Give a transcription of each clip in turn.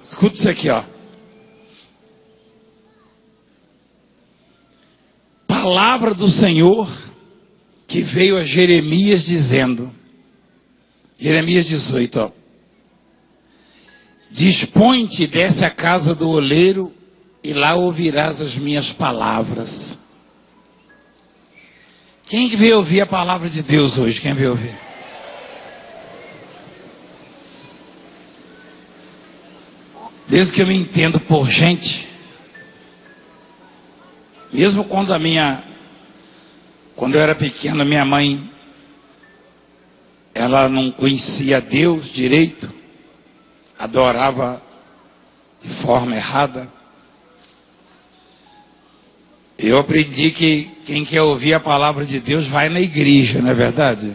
Escuta isso aqui, ó. Palavra do Senhor que veio a Jeremias dizendo, Jeremias 18, ó. Dispõe-te e desce à casa do oleiro e lá ouvirás as minhas palavras. Quem que veio ouvir a palavra de Deus hoje? Quem veio ouvir? Desde que eu me entendo por gente, mesmo quando eu era pequeno, a minha mãe, ela não conhecia Deus direito, adorava de forma errada. Eu aprendi que quem quer ouvir a palavra de Deus vai na igreja, não é verdade?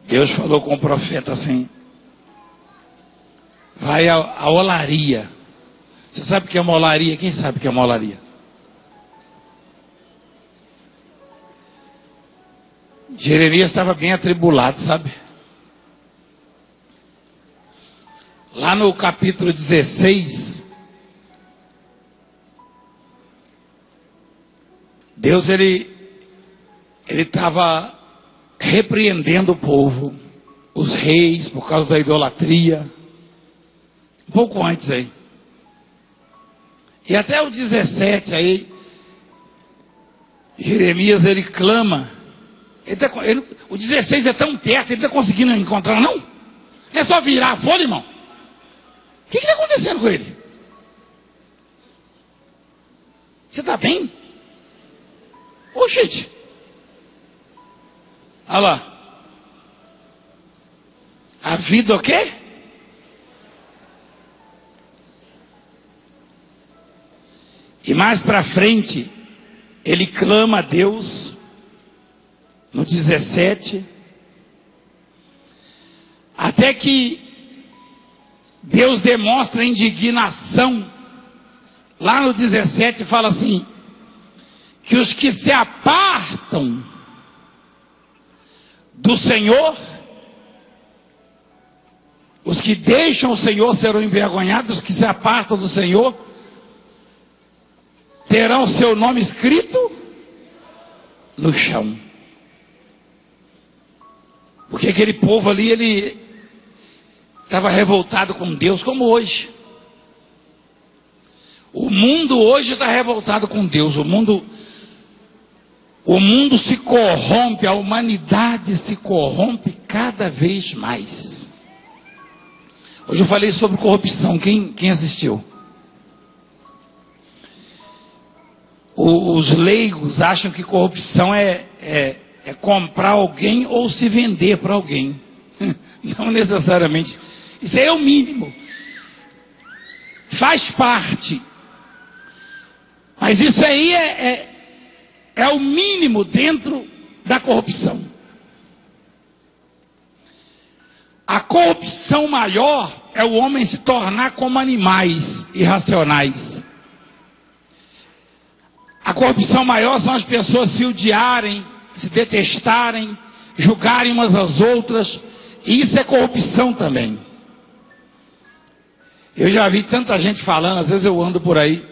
Deus falou com o profeta assim, vai à olaria. Você sabe o que é uma olaria? Quem sabe o que é uma olaria? Jeremias estava bem atribulado, sabe? Lá no capítulo 16, Deus ele estava repreendendo o povo, os reis, por causa da idolatria. Um pouco antes aí. E até o 17 aí, Jeremias ele clama. O 16 é tão perto, ele está conseguindo encontrar, não? Não é só virar a folha, irmão? O que está acontecendo com ele? Você está bem? Ô, gente. Olha lá. A vida o quê? E mais para frente, ele clama a Deus, no 17, até que Deus demonstra indignação. Lá no 17 fala assim, que os que se apartam do Senhor, os que deixam o Senhor serão envergonhados, os que se apartam do Senhor, terão seu nome escrito no chão. Porque aquele povo ali, ele estava revoltado com Deus, como hoje. O mundo hoje está revoltado com Deus. O mundo se corrompe, a humanidade se corrompe cada vez mais. Hoje eu falei sobre corrupção. Quem assistiu? Os leigos acham que corrupção é comprar alguém ou se vender para alguém. Não necessariamente. Isso aí é o mínimo. Faz parte. Mas isso aí é o mínimo dentro da corrupção. A corrupção maior é o homem se tornar como animais irracionais. A corrupção maior são as pessoas se odiarem, se detestarem, julgarem umas às outras. E isso é corrupção também. Eu já vi tanta gente falando, às vezes eu ando por aí,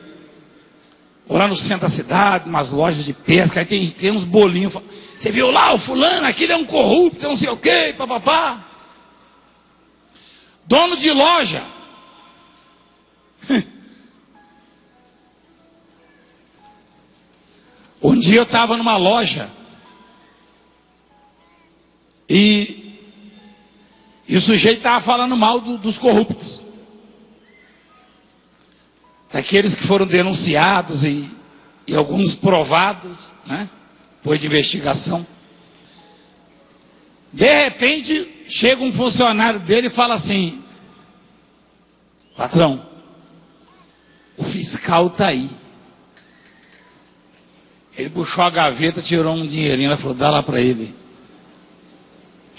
ou lá no centro da cidade, umas lojas de pesca, aí tem uns bolinhos. Você viu lá o fulano, aquele é um corrupto, não sei o quê, papapá. Dono de loja. Um dia eu estava numa loja e o sujeito estava falando mal dos corruptos. Daqueles que foram denunciados e alguns provados, né? Depois de investigação. De repente, chega um funcionário dele e fala assim: patrão, o fiscal está aí. Ele puxou a gaveta, tirou um dinheirinho, ela falou, dá lá para ele.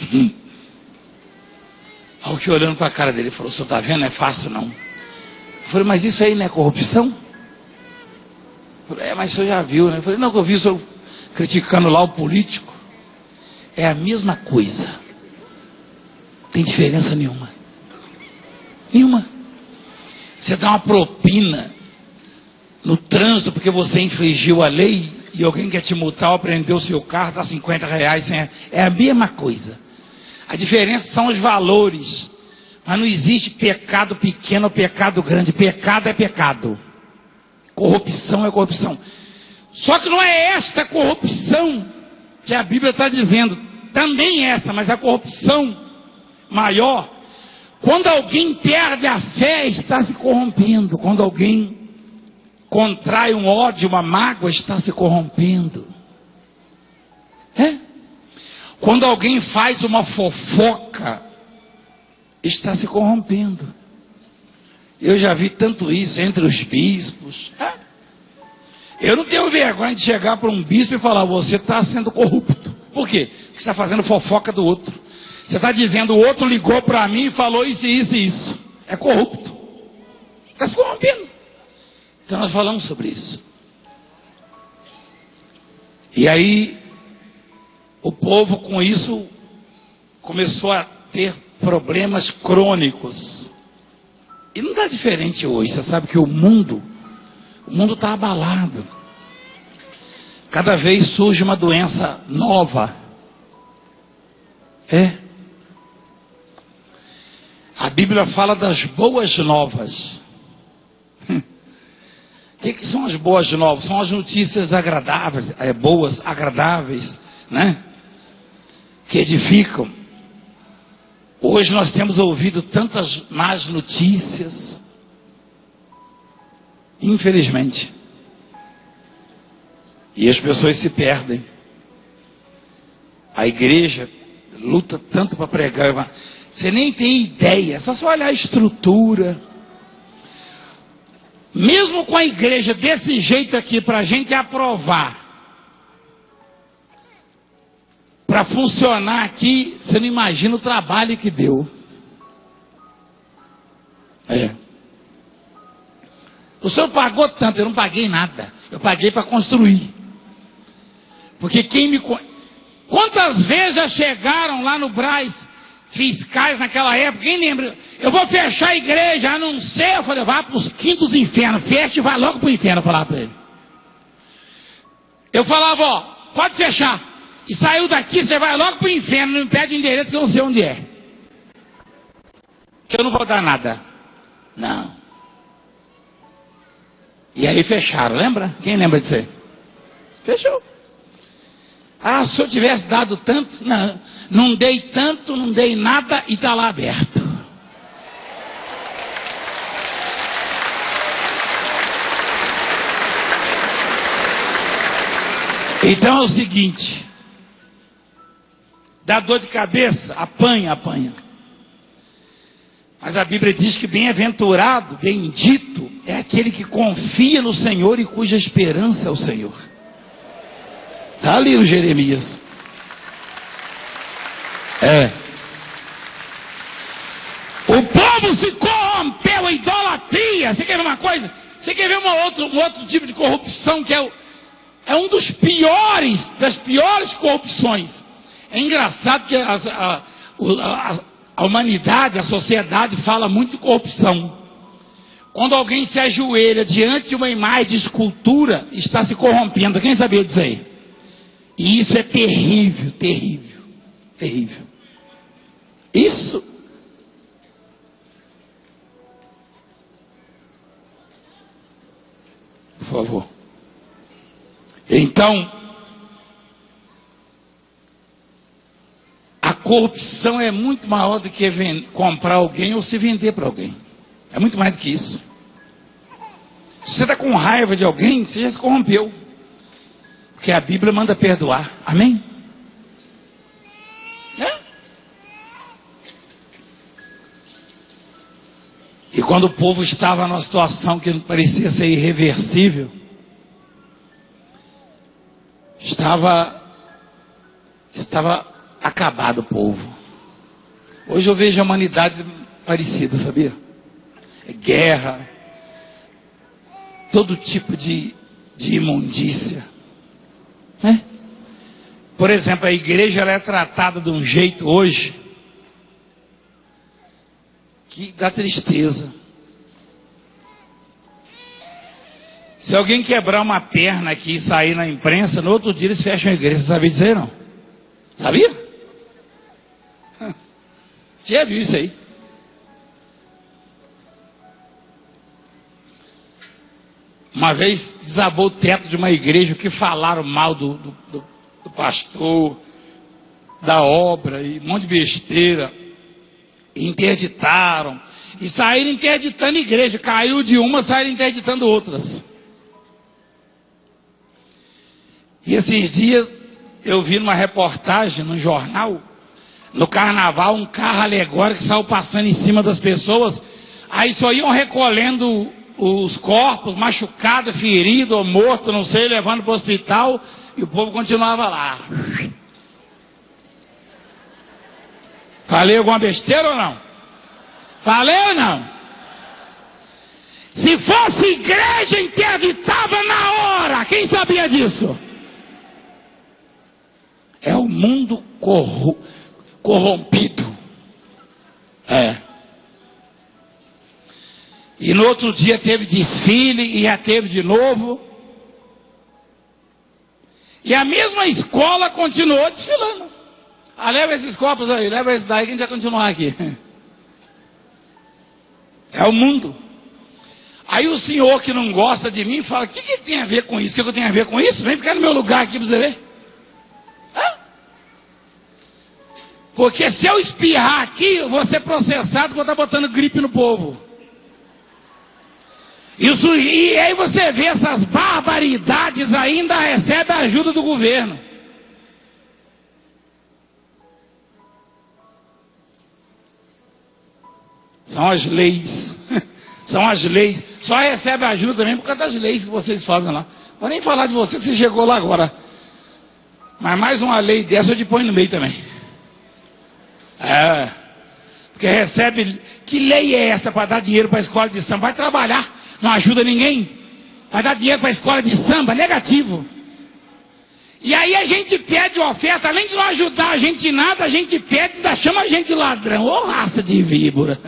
Aí eu fiquei olhando para a cara dele, ele falou, o senhor está vendo, não é fácil não. Eu falei, mas isso aí não é corrupção? Eu falei, mas o senhor já viu, né? Eu falei, não, que eu vi o senhor criticando lá o político. É a mesma coisa. Não tem diferença nenhuma. Nenhuma. Você dá uma propina no trânsito porque você infringiu a lei e alguém quer te multar ou prendeu o seu carro, dá R$50. É a mesma coisa. A diferença são os valores. Mas não existe pecado pequeno ou pecado grande. Pecado é pecado. Corrupção é corrupção. Só que não é esta corrupção que a Bíblia está dizendo. Também essa, mas a corrupção maior. Quando alguém perde a fé, está se corrompendo. Quando alguém contrai um ódio, uma mágoa, está se corrompendo. Quando alguém faz uma fofoca, está se corrompendo. Eu já vi tanto isso entre os bispos. Eu não tenho vergonha de chegar para um bispo e falar: você está sendo corrupto. Por quê? Porque você está fazendo fofoca do outro. Você está dizendo: o outro ligou para mim e falou isso, isso e isso. É corrupto. Está se corrompendo. Então nós falamos sobre isso. E aí, o povo com isso começou a ter problemas crônicos. E não está diferente hoje. Você sabe que o mundo está abalado. Cada vez surge uma doença nova. A Bíblia fala das boas novas. O que são as boas novas? São as notícias agradáveis, boas, agradáveis, né? Que edificam. Hoje nós temos ouvido tantas más notícias, infelizmente, e as pessoas se perdem. A igreja luta tanto para pregar, você nem tem ideia, só olhar a estrutura. Mesmo com a igreja desse jeito aqui, para a gente aprovar, para funcionar aqui, você não imagina o trabalho que deu. O senhor pagou tanto, eu não paguei nada. Eu paguei para construir. Porque quantas vezes já chegaram lá no Brás fiscais naquela época? Quem lembra? Eu vou fechar a igreja, a não ser. Eu falei: vá para os quintos infernos, fecha e vai logo para o inferno. Eu falava para ele. Eu falava: ó, pode fechar. E saiu daqui, você vai logo para o inferno, não me pede o endereço que eu não sei onde é. Eu não vou dar nada. Não. E aí fecharam, lembra? Quem lembra disso aí? Fechou. Se eu tivesse dado tanto, não dei tanto, não dei nada e está lá aberto. Então é o seguinte: dá dor de cabeça, apanha. Mas a Bíblia diz que bem-aventurado, bendito, é aquele que confia no Senhor e cuja esperança é o Senhor. Está ali o Jeremias. O povo se corrompeu, a idolatria. Você quer ver uma coisa? Você quer ver um outro tipo de corrupção que é um dos piores, das piores corrupções. É engraçado que a humanidade, a sociedade fala muito de corrupção. Quando alguém se ajoelha diante de uma imagem de escultura, está se corrompendo. Quem sabia disso aí? E isso é terrível, terrível, terrível. Isso. Por favor. Então, a corrupção é muito maior do que comprar alguém ou se vender para alguém. É muito mais do que isso. Se você está com raiva de alguém, você já se corrompeu. Porque a Bíblia manda perdoar. Amém? E quando o povo estava numa situação que parecia ser irreversível, estava acabado o povo. Hoje eu vejo a humanidade parecida, sabia? Guerra, todo tipo de imundícia. Por exemplo, a igreja ela é tratada de um jeito hoje que dá tristeza. Se alguém quebrar uma perna aqui e sair na imprensa, no outro dia eles fecham a igreja. Você sabia disso aí, não? Sabia? Você já viu isso aí? Uma vez desabou o teto de uma igreja, que falaram mal do pastor, da obra, e um monte de besteira. E interditaram. E saíram interditando igreja. Caiu de uma, saíram interditando outras. E esses dias eu vi numa reportagem no jornal, no carnaval, um carro alegórico que saiu passando em cima das pessoas. Aí só iam recolhendo os corpos, machucados, feridos ou mortos, não sei, levando para o hospital, e o povo continuava lá. Falei alguma besteira ou não? Falei ou não? Se fosse igreja, interditava na hora. Quem sabia disso? É o mundo corrompido. É. E no outro dia teve desfile, e já teve de novo. E a mesma escola continuou desfilando. Ah, leva esses copos aí, leva esse daí que a gente vai continuar aqui. É o mundo. Aí o senhor que não gosta de mim fala: o que tem a ver com isso? O que eu tenho a ver com isso? Vem ficar no meu lugar aqui para você ver. Porque se eu espirrar aqui, eu vou ser processado, vou estar botando gripe no povo. E aí você vê essas barbaridades, ainda recebe a ajuda do governo. São as leis. São as leis. Só recebe ajuda também por causa das leis que vocês fazem lá. Não vou nem falar de você, que você chegou lá agora. Mas mais uma lei dessa eu te ponho no meio também. É. Porque recebe. Que lei é essa para dar dinheiro para a escola de samba? Vai trabalhar, não ajuda ninguém. Vai dar dinheiro para a escola de samba? Negativo. E aí a gente pede oferta, além de não ajudar a gente em nada, a gente pede e ainda chama a gente de ladrão. Ô, raça de víbora.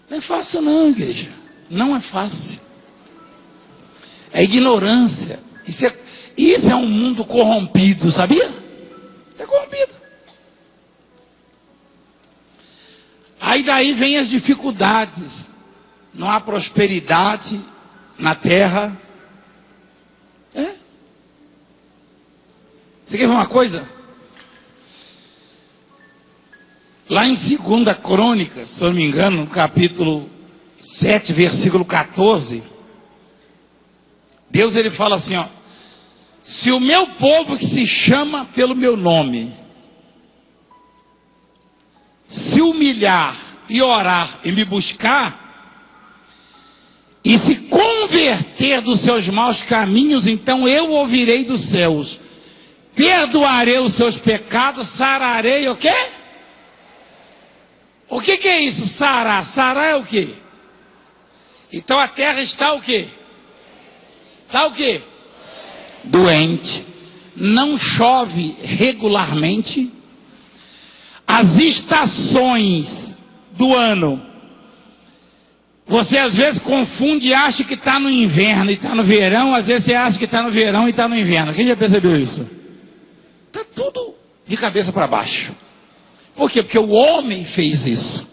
Não é fácil não, igreja. Não é fácil. É ignorância. Isso é um mundo corrompido, sabia? É corrompido. Aí daí vem as dificuldades. Não há prosperidade na terra. Você quer ver uma coisa? Lá em 2 Crônicas, se eu não me engano, no capítulo 7, versículo 14, Deus ele fala assim, ó: se o meu povo que se chama pelo meu nome se humilhar e orar e me buscar e se converter dos seus maus caminhos, então eu ouvirei dos céus, perdoarei os seus pecados, sararei o quê? O que é isso, sarar? Sarar é o quê? Então a terra está o quê? Está o quê? Doente. Não chove regularmente. As estações do ano, você às vezes confunde e acha que está no inverno e está no verão. Às vezes você acha que está no verão e está no inverno. Quem já percebeu isso? Está tudo de cabeça para baixo. Por quê? Porque o homem fez isso.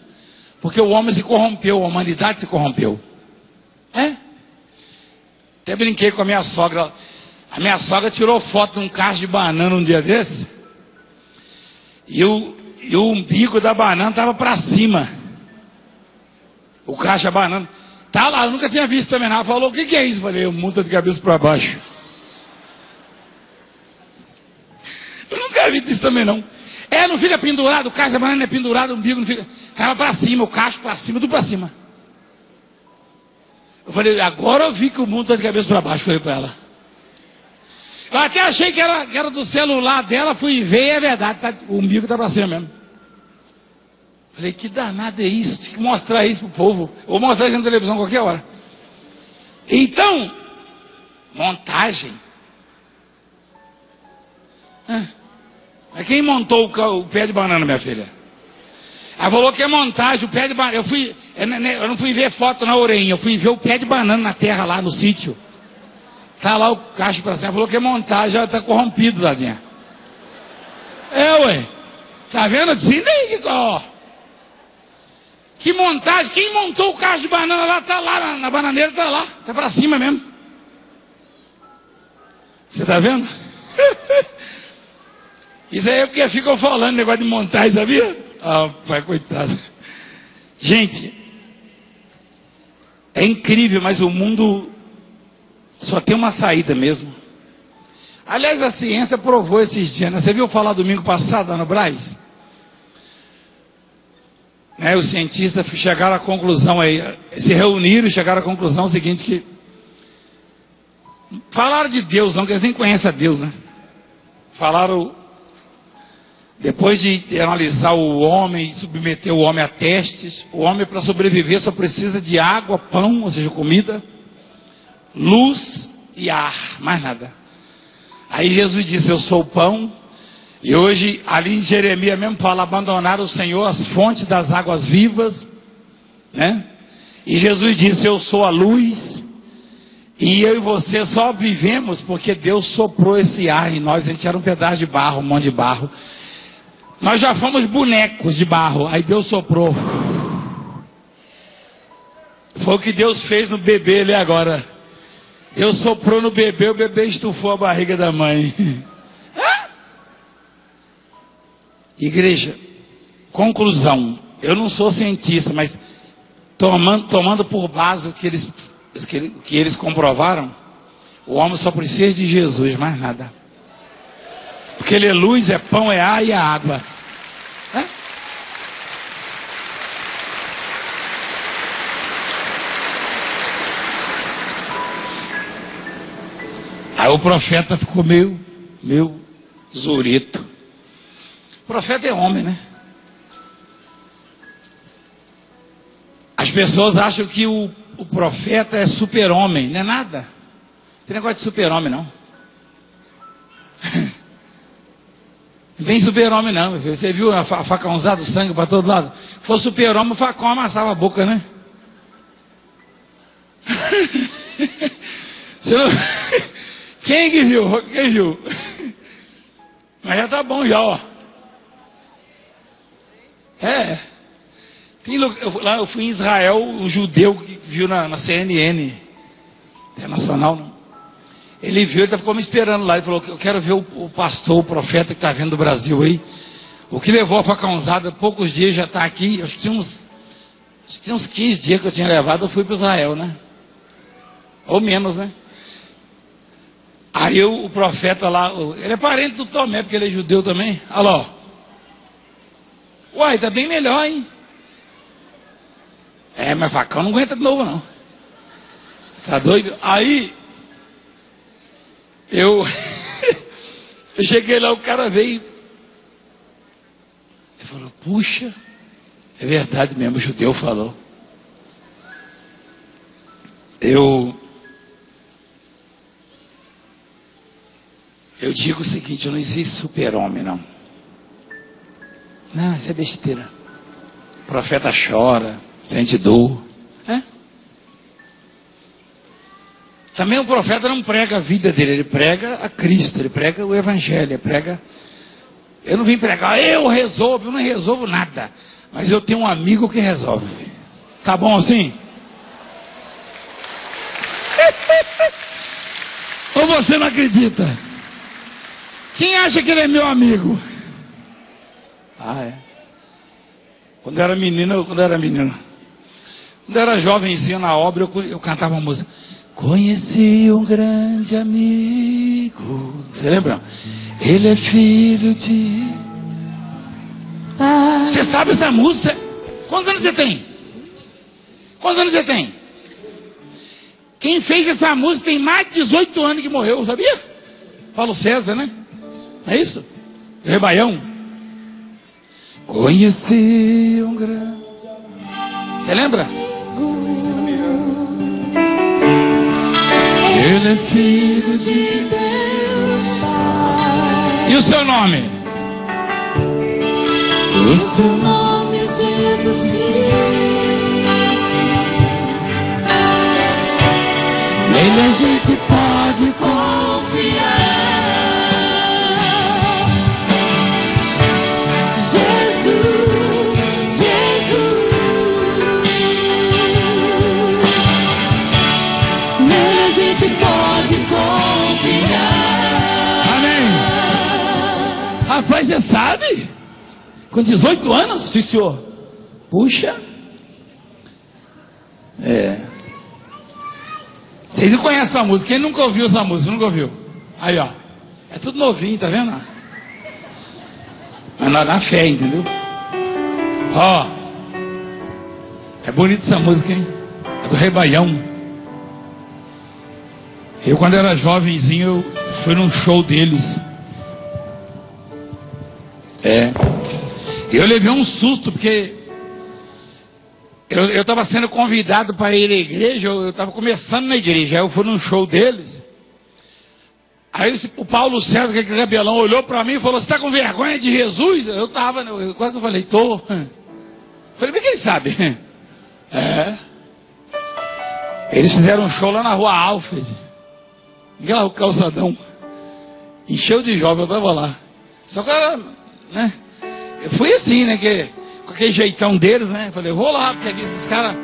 Porque o homem se corrompeu, a humanidade se corrompeu. Até brinquei com a minha sogra. A minha sogra tirou foto de um cacho de banana um dia desse. E o umbigo da banana estava para cima. O cacho da banana. Tá lá, eu nunca tinha visto também. Ela falou: o que é isso? Eu falei: o mundo está de cabeça para baixo. Eu nunca vi isso também não. Não fica pendurado, o cacho da banana é pendurado, o umbigo não fica. Estava para cima, o cacho para cima, tudo para cima. Eu falei: agora eu vi que o mundo está de cabeça para baixo. Falei para ela. Eu até achei que era do celular dela, fui ver e é verdade, o umbigo está para cima mesmo. Falei: que danado é isso? Tem que mostrar isso para o povo. Eu vou mostrar isso na televisão a qualquer hora. Então, montagem. Mas quem montou o pé de banana, minha filha? Ela falou que é montagem, o pé de banana. Eu não fui ver foto na orelha, eu fui ver o pé de banana na terra lá no sítio. Tá lá o cacho pra cima. Ela falou que é montagem, já tá corrompido, Ladinha. Ué. Tá vendo? Desliguei, ó. Que montagem, quem montou o cacho de banana lá, tá lá, na bananeira tá lá, tá pra cima mesmo. Você tá vendo? Isso aí é porque ficam falando negócio de montagem, sabia? Ah, pai, coitado. Gente, é incrível, mas o mundo só tem uma saída mesmo. Aliás, a ciência provou esses dias, né? Você viu falar domingo passado lá no Brás? Né, os cientistas chegaram à conclusão aí, se reuniram e chegaram à conclusão seguinte, que falaram de Deus, não, que eles nem conhecem a Deus, né? Falaram, depois de analisar o homem, submeter o homem a testes, o homem para sobreviver só precisa de água, pão, ou seja, comida, luz e ar, mais nada. Aí Jesus disse, eu sou o pão. E hoje, ali em Jeremias mesmo fala, abandonar o Senhor, as fontes das águas vivas, né? E Jesus disse, eu sou a luz, e eu e você só vivemos porque Deus soprou esse ar em nós. A gente era um pedaço de barro, um monte de barro. Nós já fomos bonecos de barro, aí Deus soprou. Foi o que Deus fez no bebê ali agora. Deus soprou no bebê, o bebê estufou a barriga da mãe. Igreja, conclusão, eu não sou cientista, mas tomando por base o que eles comprovaram, o homem só precisa de Jesus, mais nada. Porque ele é luz, é pão, é ar e é água. Aí o profeta ficou meio zurito. O profeta é homem, né? As pessoas acham que o profeta é super-homem. Não é nada. Não tem negócio de super-homem, não. Não tem super-homem, não. Você viu a facãozada do sangue para todo lado? Se fosse super-homem, o facão amassava a boca, né? Você não... Quem que viu? Quem viu? Mas já tá bom já, ó. Eu fui em Israel, um judeu que viu na CNN internacional, não? Ele viu, ele ficou me esperando lá, ele falou, eu quero ver o pastor, o profeta que está vindo do Brasil aí. O que levou a facãozada, poucos dias já está aqui, acho que tinha uns 15 dias que eu tinha levado, eu fui para Israel, né? Ou menos, né? Aí o profeta lá, ele é parente do Tomé, porque ele é judeu também. Olha lá, ó. Uai, tá bem melhor, hein? Mas facão não aguenta de novo, não. Você tá doido? Aí, eu cheguei lá, o cara veio. Ele falou, puxa, é verdade mesmo, o judeu falou. Eu digo o seguinte, não existe super-homem, não. Não, isso é besteira. O profeta chora, sente dor. Também o profeta não prega a vida dele, ele prega a Cristo, ele prega o Evangelho, ele prega... Eu não vim pregar, eu não resolvo nada. Mas eu tenho um amigo que resolve. Tá bom assim? Ou você não acredita? Quem acha que ele é meu amigo? Quando eu era menino, quando eu era jovenzinho na obra, eu cantava uma música. Conheci um grande amigo. Você lembra? Ele é filho de... Você sabe essa música? Quantos anos você tem? Quantos anos você tem? Quem fez essa música tem mais de 18 anos que morreu, sabia? Paulo César, né? Não é isso? Rebaião. Conheci um grande... Você lembra? Ele é filho de Deus. E o seu nome? O seu nome, Jesus Cristo, nele a gente pode confiar. Jesus, Jesus, nele a gente pode confiar. Amém. Rapaz, você sabe? Com 18 anos? Sim, senhor. Puxa. Vocês não conhecem essa música? Quem nunca ouviu essa música? Nunca ouviu? Aí, ó. É tudo novinho, tá vendo? Mas na fé, entendeu? Ó. É bonita essa música, hein? É do Rei Baião. Eu, quando era jovenzinho, eu fui num show deles. Eu levei um susto, porque eu estava sendo convidado para ir à igreja, eu estava começando na igreja, aí eu fui num show deles. Aí o Paulo César, que é aquele cabelão, olhou para mim e falou: você está com vergonha de Jesus? Eu estava, quase que eu falei: tô. Falei: mas quem sabe? Eles fizeram um show lá na rua Alfred, aquele calçadão, encheu de jovem, eu estava lá. Só que era, né? Eu fui assim, né? Com aquele jeitão deles, né? Falei: eu vou lá, porque aqui esses caras.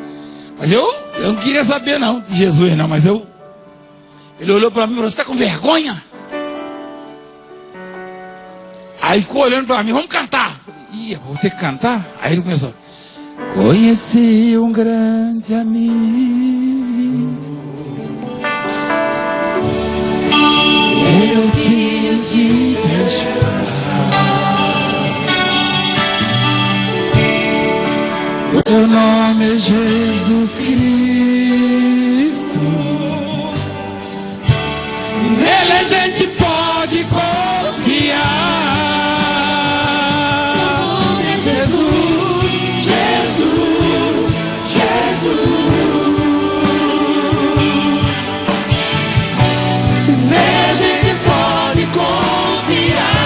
Mas eu não queria saber, não, de Jesus, não. Mas ele olhou para mim e falou: você está com vergonha? Aí ficou olhando para mim: vamos cantar. Falei: ih, vou ter que cantar? Aí ele começou: conheci um grande amigo, ele é o filho de Deus. o teu nome é Jesus Cristo, nele a gente pode confiar. Seu nome é Jesus, Jesus, Jesus. Nele a gente pode confiar.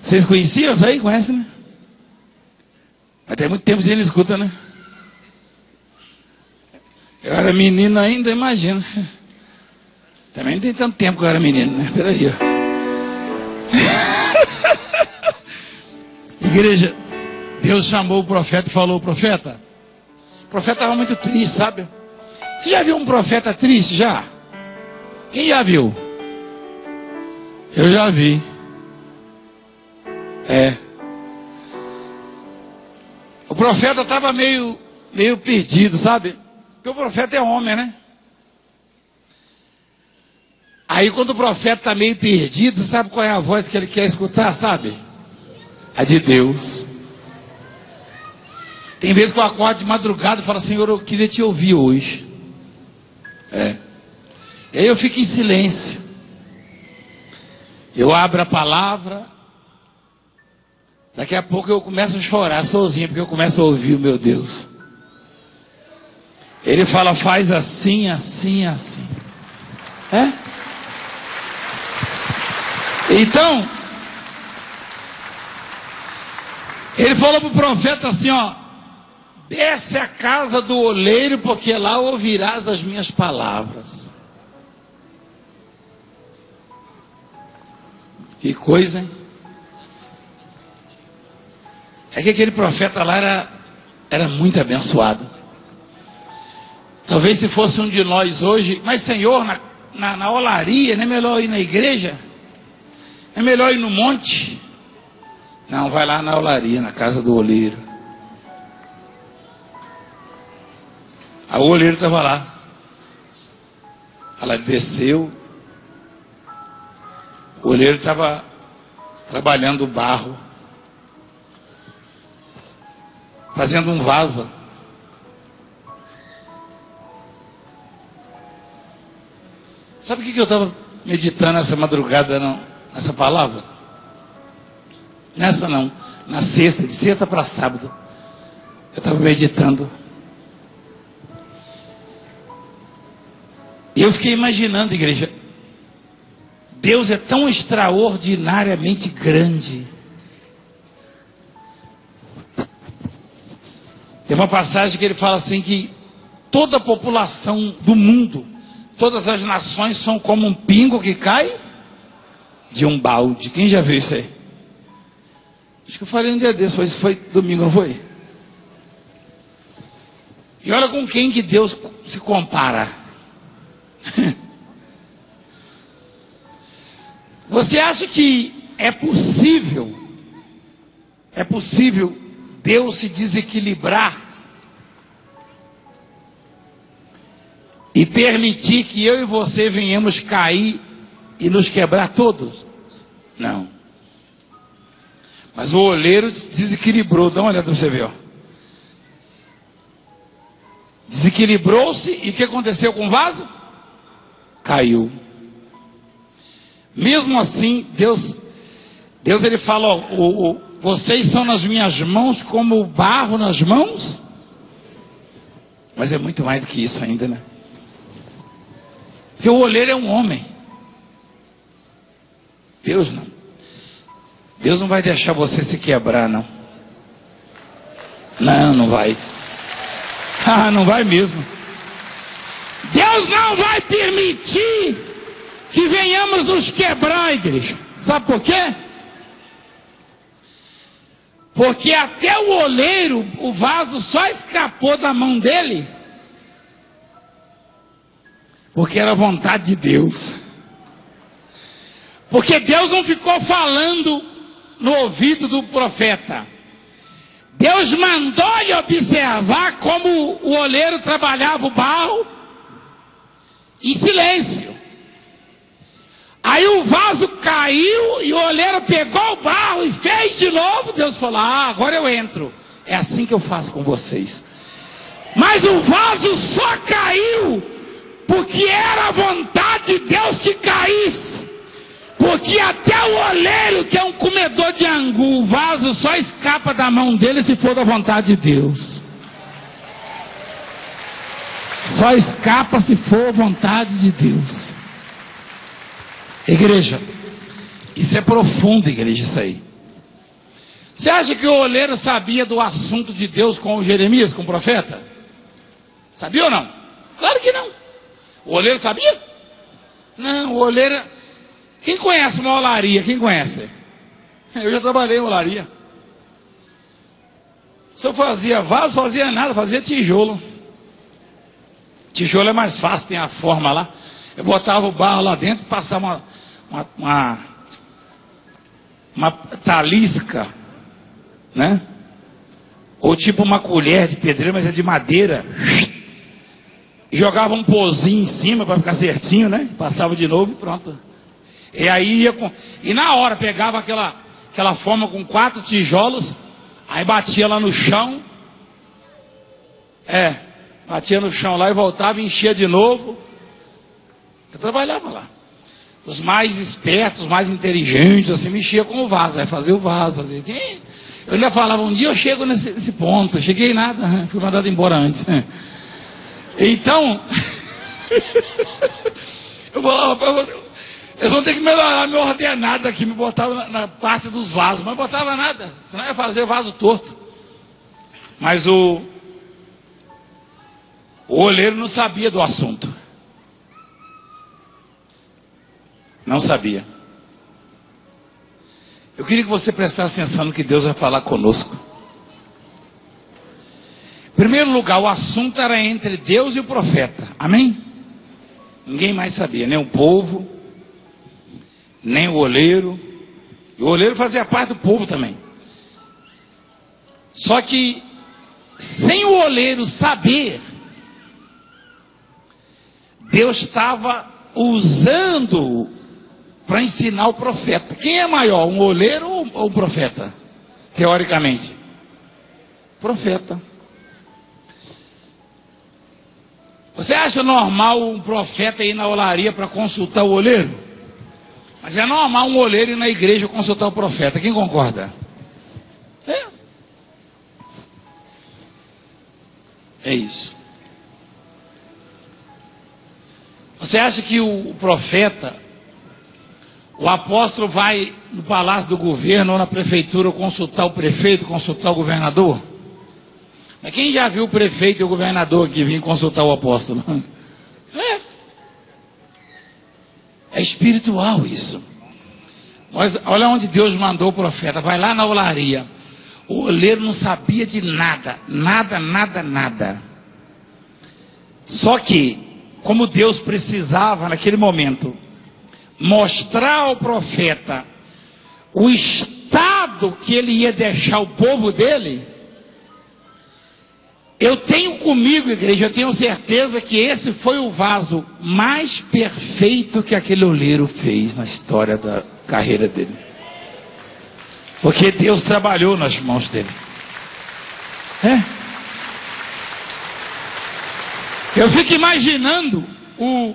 Vocês conheciam isso aí? Conhecem, né? Mas tem muito tempo que ele escuta, né? Eu era menino ainda, imagina. Também não tem tanto tempo que eu era menino, né? Peraí, ó. Igreja, Deus chamou o profeta e falou: profeta. O profeta estava muito triste, sabe? Você já viu um profeta triste, já? Quem já viu? Eu já vi. O profeta estava meio perdido, sabe? Porque o profeta é homem, né? Aí quando o profeta está meio perdido, você sabe qual é a voz que ele quer escutar, sabe? A de Deus. Tem vezes que eu acordo de madrugada e falo: Senhor, eu queria te ouvir hoje. E aí eu fico em silêncio. Eu abro a palavra. Daqui a pouco eu começo a chorar sozinho, porque eu começo a ouvir o meu Deus. Ele fala: faz assim, assim, assim. Então, ele falou para o profeta assim: ó, desce à casa do oleiro, porque lá ouvirás as minhas palavras. Que coisa, hein? É que aquele profeta lá era muito abençoado. Talvez se fosse um de nós hoje: mas Senhor, na olaria, não é melhor ir na igreja? Não é melhor ir no monte? Não, vai lá na olaria, na casa do oleiro. Aí o oleiro estava lá. Ela desceu. O oleiro estava trabalhando o barro, fazendo um vaso. Sabe o que eu estava meditando essa madrugada, nessa palavra? Nessa não, na sexta, de sexta para sábado. Eu estava meditando. E eu fiquei imaginando, igreja, Deus é tão extraordinariamente grande. Tem uma passagem que ele fala assim que toda a população do mundo, todas as nações são como um pingo que cai de um balde. Quem já viu isso aí? Acho que eu falei um dia desse, foi domingo, não foi? E olha com quem que Deus se compara. Você acha que é possível Deus se desequilibrar e permitir que eu e você venhamos cair e nos quebrar todos? Não. Mas o oleiro desequilibrou. Dá uma olhada para você ver, ó. Desequilibrou-se e o que aconteceu com o vaso? Caiu. Mesmo assim, Deus ele fala, ó, vocês são nas minhas mãos como o barro nas mãos. Mas é muito mais do que isso ainda, né? Porque o oleiro é um homem. Deus não. Deus não vai deixar você se quebrar, não. Não vai. Ah, não vai mesmo. Deus não vai permitir que venhamos nos quebrar, igreja. Sabe por quê? Porque até o oleiro, o vaso só escapou da mão dele porque era vontade de Deus. Porque Deus não ficou falando no ouvido do profeta. Deus mandou ele observar como o oleiro trabalhava o barro em silêncio. Aí o vaso caiu e o oleiro pegou o barro e fez de novo. Deus falou, agora eu entro. É assim que eu faço com vocês. Mas o vaso só caiu porque era a vontade de Deus que caísse. Porque até o oleiro, que é um comedor de angu, o vaso só escapa da mão dele se for da vontade de Deus. Só escapa se for vontade de Deus. Igreja, isso é profundo, igreja, isso aí. Você acha que o oleiro sabia do assunto de Deus com o Jeremias, com o profeta? Sabia ou não? Claro que não. O oleiro sabia? Não, o oleiro... Quem conhece uma olaria? Quem conhece? Eu já trabalhei em olaria. Se eu fazia vaso, fazia nada, fazia tijolo. Tijolo é mais fácil, tem a forma lá. Eu botava o barro lá dentro e passava uma talisca, né? Ou tipo uma colher de pedreiro, mas é de madeira. E jogava um pozinho em cima para ficar certinho, né? Passava de novo e pronto. E aí ia com... E na hora pegava aquela forma com 4 tijolos, aí batia lá no chão. Batia no chão lá e voltava e enchia de novo. Eu trabalhava lá. Os mais espertos, os mais inteligentes, assim, mexia com o vaso. Aí fazia o vaso, fazia... Eu ainda falava, um dia eu chego nesse ponto. Eu cheguei nada, fui mandado embora antes. Então, eu falava, eles vão ter que melhorar meu ordenado aqui, me botava na parte dos vasos, mas não botava nada, senão ia fazer o vaso torto. Mas o oleiro não sabia do assunto. Não sabia. Eu queria que você prestasse atenção no que Deus vai falar conosco. Em primeiro lugar, o assunto era entre Deus e o profeta. Amém? Ninguém mais sabia, nem o povo, nem o oleiro. E o oleiro fazia parte do povo também. Só que, sem o oleiro saber, Deus estava usando para ensinar o profeta. Quem é maior, um oleiro ou um profeta? Teoricamente, profeta. Você acha normal um profeta ir na olaria para consultar o oleiro? Mas é normal um oleiro ir na igreja consultar o profeta. Quem concorda? É isso. Você acha que o profeta O apóstolo vai no palácio do governo ou na prefeitura consultar o prefeito, consultar o governador. Mas quem já viu o prefeito e o governador aqui vir consultar o apóstolo? É espiritual isso. Mas olha onde Deus mandou o profeta. Vai lá na olaria. O oleiro não sabia de nada. Nada. Só que, como Deus precisava naquele momento mostrar ao profeta o estado que ele ia deixar o povo dele, eu tenho comigo, igreja, eu tenho certeza que esse foi o vaso mais perfeito que aquele oleiro fez na história da carreira dele. Porque Deus trabalhou nas mãos dele. Eu fico imaginando o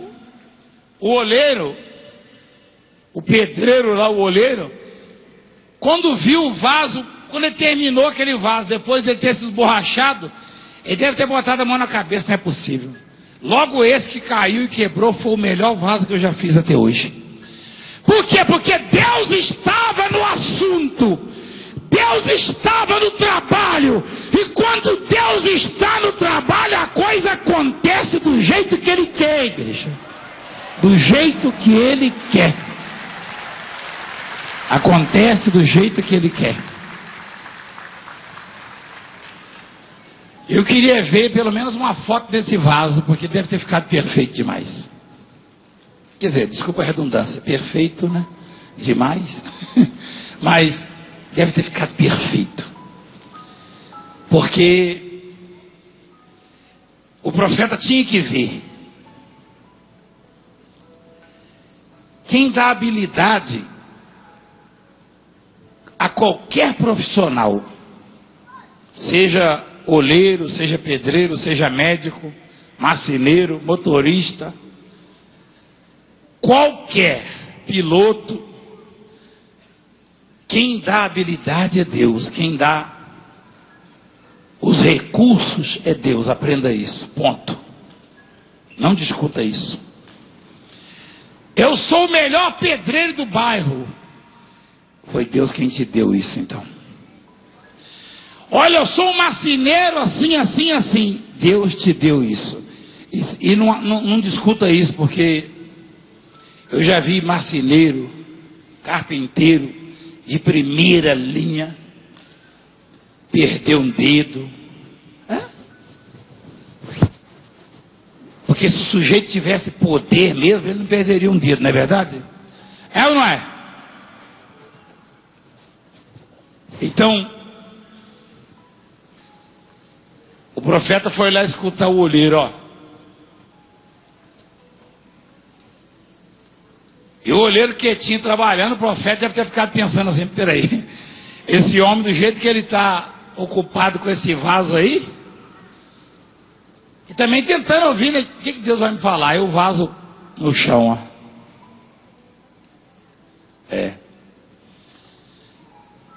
oleiro, o pedreiro lá, o oleiro, quando viu o vaso, quando ele terminou aquele vaso, depois de ele ter se esborrachado, ele deve ter botado a mão na cabeça, não é possível. Logo esse que caiu e quebrou foi o melhor vaso que eu já fiz até hoje. Por quê? Porque Deus estava no assunto. Deus estava no trabalho. E quando Deus está no trabalho, a coisa acontece do jeito que Ele quer, igreja. Do jeito que Ele quer. Acontece do jeito que Ele quer. Eu queria ver pelo menos uma foto desse vaso, porque deve ter ficado perfeito demais. Quer dizer, desculpa a redundância, perfeito, né? Demais. Mas deve ter ficado perfeito. Porque o profeta tinha que ver. Quem dá habilidade a qualquer profissional, seja oleiro, seja pedreiro, seja médico, marceneiro, motorista, qualquer piloto, quem dá habilidade é Deus, quem dá os recursos é Deus, aprenda isso, ponto. Não discuta isso. Eu sou o melhor pedreiro do bairro. Foi Deus quem te deu isso então. Olha, eu sou um marceneiro assim. Deus te deu isso. E não discuta isso, porque eu já vi marceneiro, carpinteiro, de primeira linha, perder um dedo. Porque se o sujeito tivesse poder mesmo, ele não perderia um dedo, não é verdade? É ou não é? Então, o profeta foi lá escutar o oleiro, ó. E o oleiro quietinho trabalhando, o profeta deve ter ficado pensando assim, peraí, esse homem do jeito que ele está ocupado com esse vaso aí, e também tentando ouvir, né, o que Deus vai me falar? Aí o vaso no chão, ó.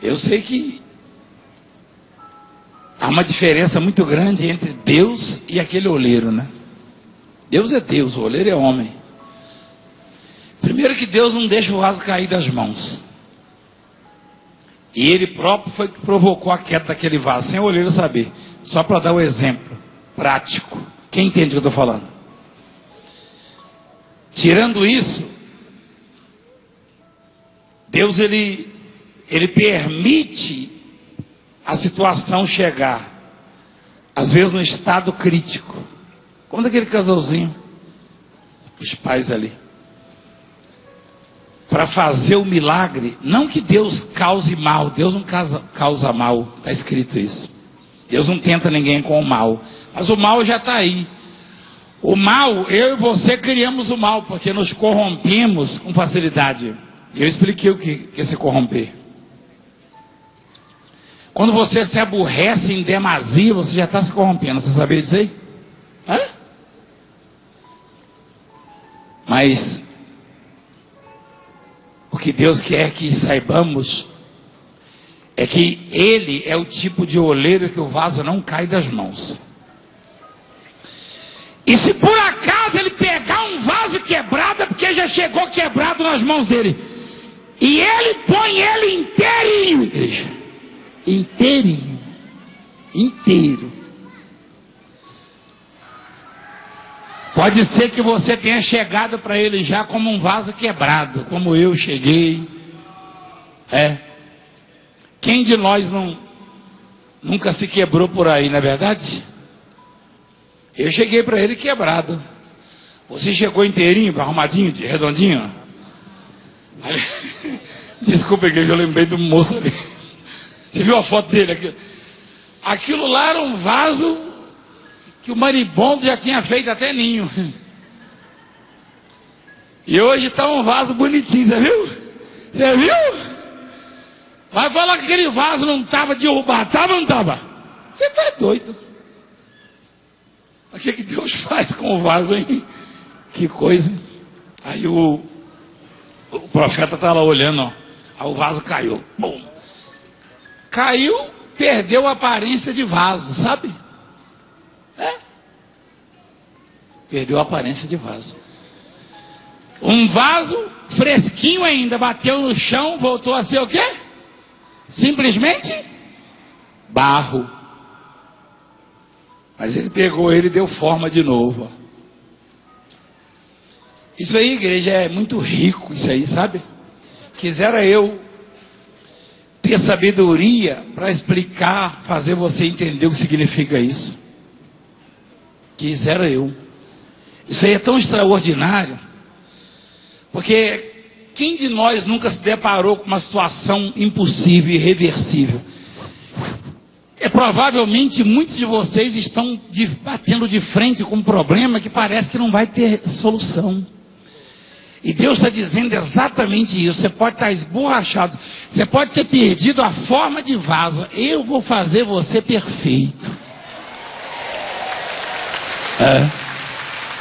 Eu sei que há uma diferença muito grande entre Deus e aquele oleiro, né? Deus é Deus, o oleiro é homem. Primeiro que Deus não deixa o vaso cair das mãos. E Ele próprio foi que provocou a queda daquele vaso, sem o oleiro saber. Só para dar o exemplo prático. Quem entende o que eu estou falando? Tirando isso, Deus ele permite a situação chegar, às vezes, num estado crítico, como daquele casalzinho, os pais ali, para fazer o milagre. Não que Deus cause mal, Deus não causa mal, está escrito isso. Deus não tenta ninguém com o mal, mas o mal já está aí. O mal, eu e você criamos o mal, porque nos corrompemos com facilidade. Eu expliquei o que é se corromper. Quando você se aborrece em demasia, você já está se corrompendo. Você sabia disso aí? Mas o que Deus quer que saibamos é que Ele é o tipo de oleiro que o vaso não cai das mãos. E se por acaso Ele pegar um vaso quebrado, é porque já chegou quebrado nas mãos dele. E ele põe ele inteirinho, igreja. Inteirinho. Inteiro. Pode ser que você tenha chegado para ele já como um vaso quebrado, como eu cheguei. Quem de nós nunca se quebrou por aí, não é verdade? Eu cheguei para ele quebrado. Você chegou inteirinho, arrumadinho, redondinho? Aí, desculpa, igreja, eu lembrei do moço ali. Você viu a foto dele aqui? Aquilo lá era um vaso que o marimbondo já tinha feito até ninho. E hoje está um vaso bonitinho, você viu? Você viu? Vai falar que aquele vaso não estava derrubado, estava ou não estava? Você está doido. O que Deus faz com o vaso, hein? Que coisa. Aí o profeta está lá olhando, ó. Aí o vaso caiu. Bum. Caiu, perdeu a aparência de vaso, sabe? Perdeu a aparência de vaso. Um vaso fresquinho ainda, bateu no chão, voltou a ser o quê? Simplesmente barro. Mas ele pegou ele e deu forma de novo. Isso aí, igreja, é muito rico, isso aí, sabe? Quisera eu ter sabedoria para explicar, fazer você entender o que significa isso. Quisera eu. Isso aí é tão extraordinário, porque quem de nós nunca se deparou com uma situação impossível e irreversível? Provavelmente muitos de vocês estão batendo de frente com um problema que parece que não vai ter solução. E Deus está dizendo exatamente isso. Você pode estar esborrachado, você pode ter perdido a forma de vaso. Eu vou fazer você perfeito.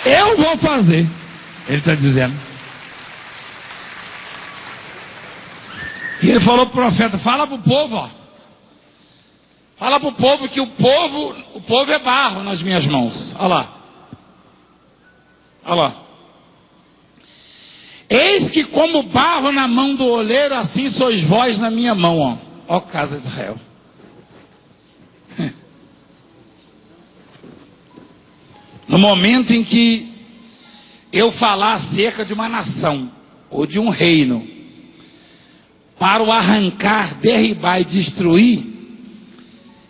Eu vou fazer. Ele está dizendo. E ele falou para o profeta: fala para o povo, ó. Fala para o povo que o povo é barro nas minhas mãos. Olha lá. Olha lá. Eis que como barro na mão do oleiro, assim sois vós na minha mão, ó. Ó, casa de Israel. No momento em que eu falar acerca de uma nação, ou de um reino, para o arrancar, derribar e destruir,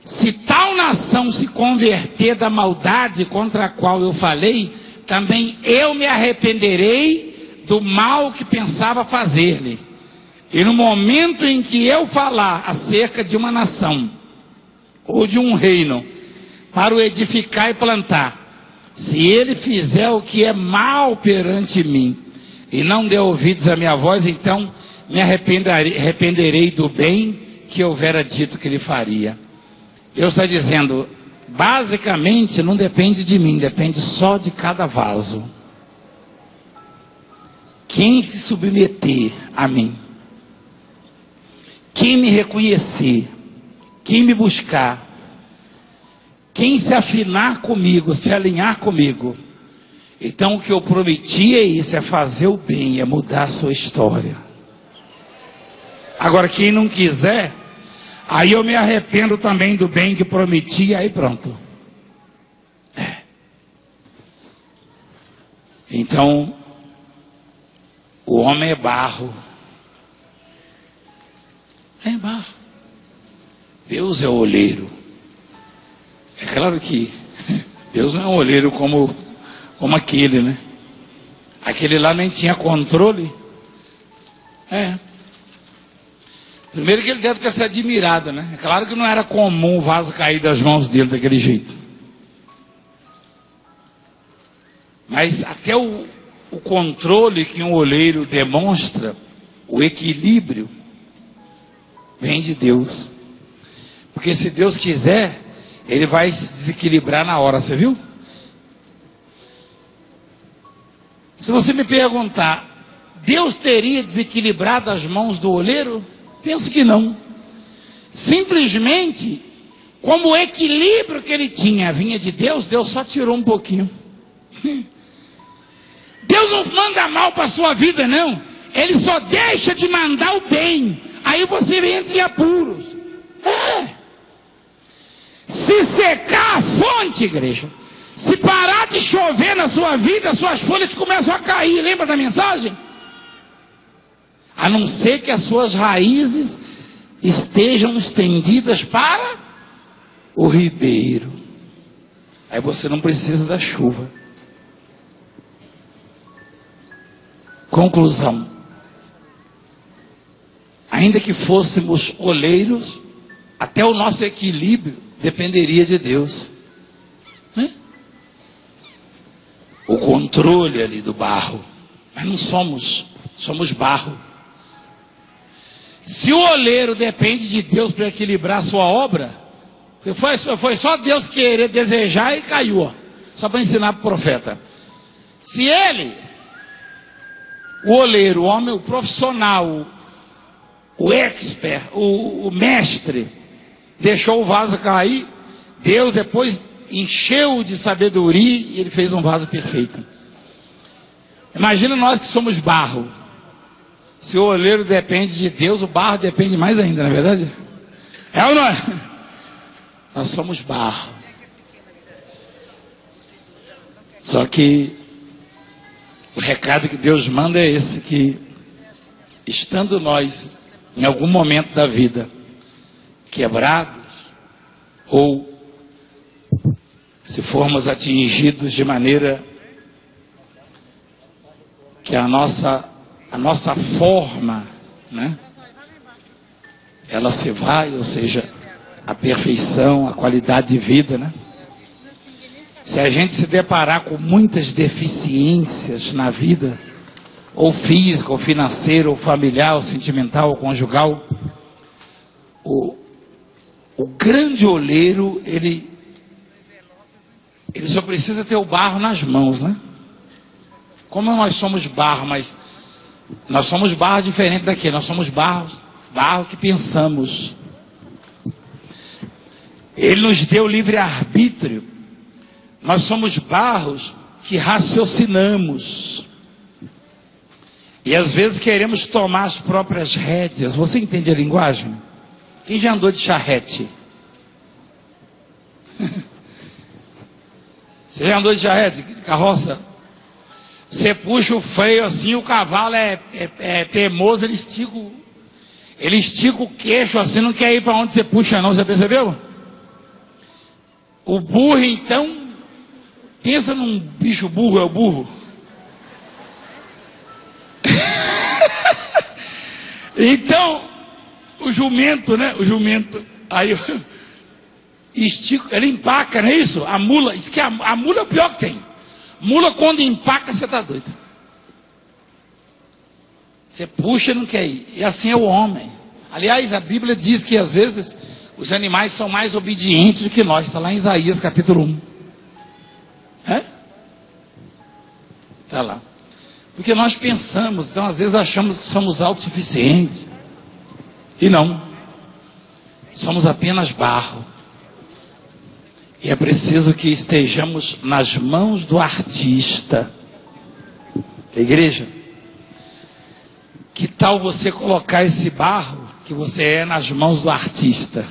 se tal nação se converter da maldade contra a qual eu falei, também eu me arrependerei do mal que pensava fazer-lhe. E no momento em que eu falar acerca de uma nação, ou de um reino, para o edificar e plantar, se ele fizer o que é mal perante mim, e não der ouvidos à minha voz, então me arrependerei do bem que houvera dito que ele faria. Deus está dizendo, basicamente não depende de mim, depende só de cada vaso. Quem se submeter a mim, quem me reconhecer, quem me buscar, quem se afinar comigo, se alinhar comigo, então o que eu prometi é isso, é fazer o bem, é mudar a sua história. Agora quem não quiser, aí eu me arrependo também do bem que prometi, aí pronto. Então, o homem é barro. É barro. Deus é o olheiro. É claro que Deus não é um olheiro como aquele, né? Aquele lá nem tinha controle. Primeiro que ele deve ter se admirado, né? É claro que não era comum o vaso cair das mãos dele daquele jeito. Mas até o controle que um olheiro demonstra, o equilíbrio, vem de Deus. Porque se Deus quiser, ele vai se desequilibrar na hora, você viu? Se você me perguntar, Deus teria desequilibrado as mãos do olheiro? Penso que não. Simplesmente, como o equilíbrio que ele tinha vinha de Deus, Deus só tirou um pouquinho. Deus não manda mal para a sua vida, não. ele só deixa de mandar o bem. Aí você entra em apuros. Se secar a fonte, igreja, se parar de chover na sua vida, suas folhas começam a cair. Lembra da mensagem? A não ser que as suas raízes estejam estendidas para o ribeiro. Aí você não precisa da chuva. Conclusão. Ainda que fôssemos oleiros, até o nosso equilíbrio dependeria de Deus, né? O controle ali do barro. Mas não somos barro. Se o oleiro depende de Deus para equilibrar a sua obra, foi só Deus querer desejar e caiu, ó, só para ensinar para o profeta. Se ele, o oleiro, o homem, o profissional, o expert, o mestre, deixou o vaso cair, Deus depois encheu de sabedoria e ele fez um vaso perfeito. Imagina nós que somos barro. Se o oleiro depende de Deus, o barro depende mais ainda, não é verdade? É ou não é? Nós somos barro. Só que o recado que Deus manda é esse, que estando nós em algum momento da vida quebrados, ou se formos atingidos de maneira que a nossa forma, né, ela se vai, ou seja, a perfeição, a qualidade de vida, né? Se a gente se deparar com muitas deficiências na vida, ou física, ou financeira, ou familiar, ou sentimental, ou conjugal, o grande oleiro, ele só precisa ter o barro nas mãos, né? Como nós somos barro, mas nós somos barro diferente daqui, nós somos barro que pensamos. Ele nos deu livre-arbítrio. Nós somos barros que raciocinamos. E às vezes queremos tomar as próprias rédeas. Você entende a linguagem? Quem já andou de charrete? Você já andou de charrete, de carroça? Você puxa o freio assim, o cavalo é teimoso, ele estica o queixo assim, não quer ir para onde você puxa não, você percebeu? O burro então, pensa num bicho burro, é o burro. Então, o jumento, né? O jumento, aí estica, ele empaca, não é isso? A mula, isso que a mula é o pior que tem. Mula quando empaca, você está doido. Você puxa e não quer ir. E assim é o homem. Aliás, a Bíblia diz que às vezes os animais são mais obedientes do que nós. Está lá em Isaías capítulo 1. Está lá. Porque nós pensamos, então às vezes achamos que somos autossuficientes. E não. Somos apenas barro. E é preciso que estejamos nas mãos do artista. Igreja, que tal você colocar esse barro que você é nas mãos do artista?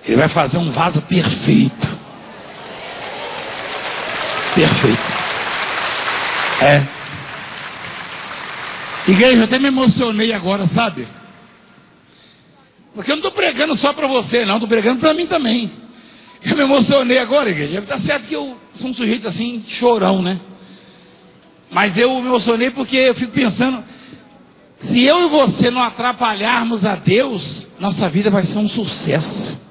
Ele vai fazer um vaso perfeito. Perfeito. Igreja, eu até me emocionei agora, sabe? Porque eu não estou pregando só para você, não. Estou pregando para mim também. Eu me emocionei agora, igreja. Está certo que eu sou um sujeito assim, chorão, né? Mas eu me emocionei porque eu fico pensando, se eu e você não atrapalharmos a Deus, nossa vida vai ser um sucesso.